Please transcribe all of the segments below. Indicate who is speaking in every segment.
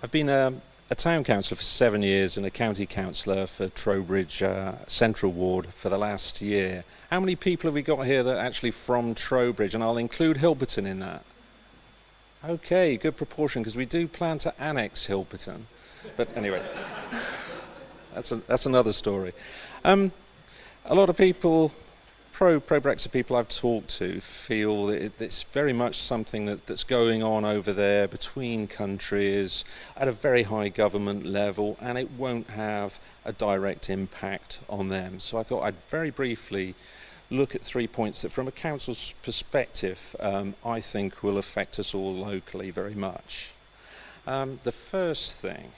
Speaker 1: I've been a town councillor for 7 years and a county councillor for Trowbridge Central Ward for the last year. How many people have we got here that are actually from Trowbridge? And I'll include Hilperton in that. Okay, good proportion, because we do plan to annex Hilperton. But anyway, that's another story. A lot of people, pro-Brexit people I've talked to, feel that it's very much something that's going on over there between countries at a very high government level, and it won't have a direct impact on them. So I thought I'd very briefly look at 3 points that, from a council's perspective, I think will affect us all locally very much. The first thing,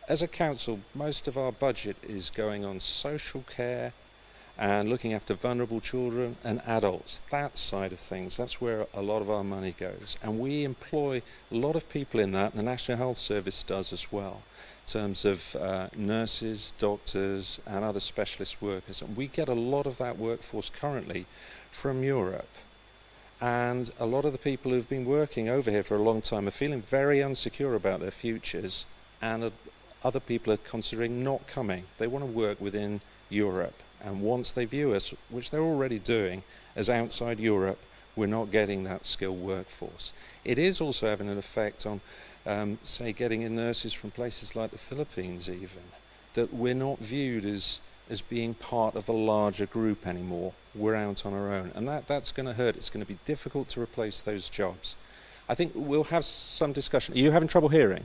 Speaker 1: as a council, most of our budget is going on social care and looking after vulnerable children and adults. That side of things, that's where a lot of our money goes. And we employ a lot of people in that. The National Health Service does as well, in terms of nurses, doctors and other specialist workers. And we get a lot of that workforce currently from Europe. And a lot of the people who've been working over here for a long time are feeling very insecure about their futures, and other people are considering not coming. They want to work within Europe. And once they view us, which they're already doing, as outside Europe, we're not getting that skilled workforce. It is also having an effect on, say, getting in nurses from places like the Philippines even, that we're not viewed as being part of a larger group anymore. We're out on our own. And that's going to hurt. It's going to be difficult to replace those jobs. I think we'll have some discussion. Are you having trouble hearing?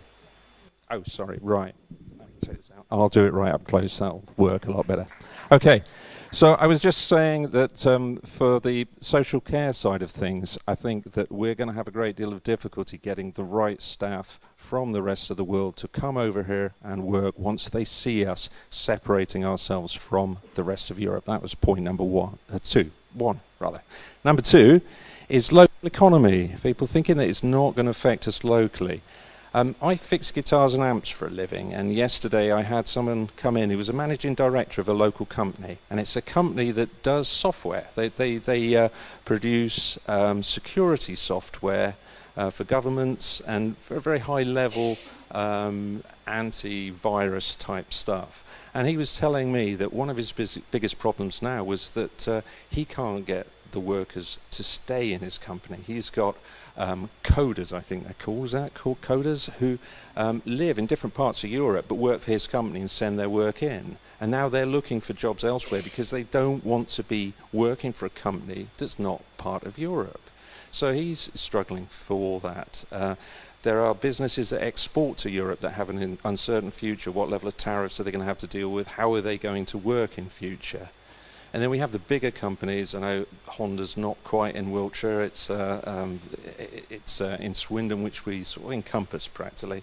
Speaker 1: Oh, sorry, right. Let me take this out. I'll do it right up close. That'll work a lot better. Okay, so I was just saying that for the social care side of things, I think that we're going to have a great deal of difficulty getting the right staff from the rest of the world to come over here and work once they see us separating ourselves from the rest of Europe. That was point number one. Number two is local economy. People thinking that it's not going to affect us locally. I fix guitars and amps for a living, and yesterday I had someone come in who was a managing director of a local company, and it's a company that does software. They produce security software for governments and for very high level anti-virus type stuff. And he was telling me that one of his biggest problems now was that he can't get the workers to stay in his company. He's got coders, I think they're called. Is that called coders? Who live in different parts of Europe but work for his company and send their work in. And now they're looking for jobs elsewhere because they don't want to be working for a company that's not part of Europe. So he's struggling for that. There are businesses that export to Europe that have an uncertain future. What level of tariffs are they going to have to deal with? How are they going to work in future? And then we have the bigger companies. I know Honda's not quite in Wiltshire. It's in Swindon, which we sort of encompass practically.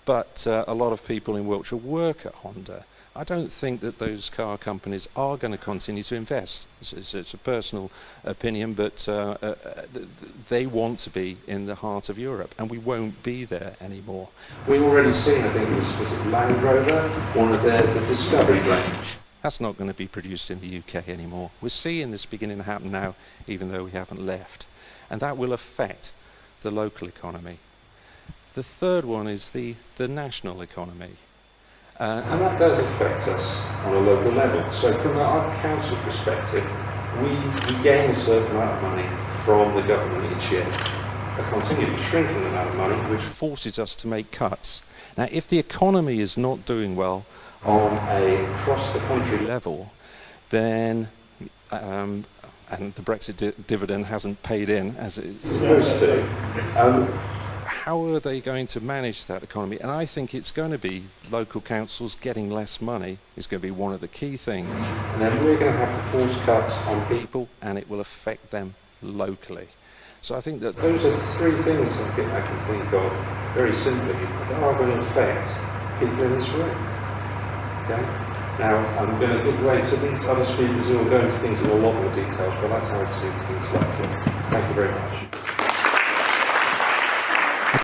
Speaker 1: But a lot of people in Wiltshire work at Honda. I don't think that those car companies are going to continue to invest. It's a personal opinion, but they want to be in the heart of Europe, and we won't be there anymore. We've already seen, I think it was Land Rover, one of the Discovery range. That's not going to be produced in the UK anymore. We're seeing this beginning to happen now, even though we haven't left. And that will affect the local economy. The third one is the national economy. And that does affect us on a local level. So from our council perspective, we gain a certain amount of money from the government each year. A continually shrinking amount of money, which forces us to make cuts. Now, if the economy is not doing well on a across-the-country level, then, and the Brexit dividend hasn't paid in as it's supposed to, how are they going to manage that economy? And I think it's going to be local councils getting less money is going to be one of the key things. And then we're going to have to force cuts on people, and it will affect them locally. So I think that those are three things I can think of very simply that are going to affect people in this room. Okay? Now, I'm going to give way to these other speakers who will go into things in a lot more details, but that's how I see things locally. Thank you very much.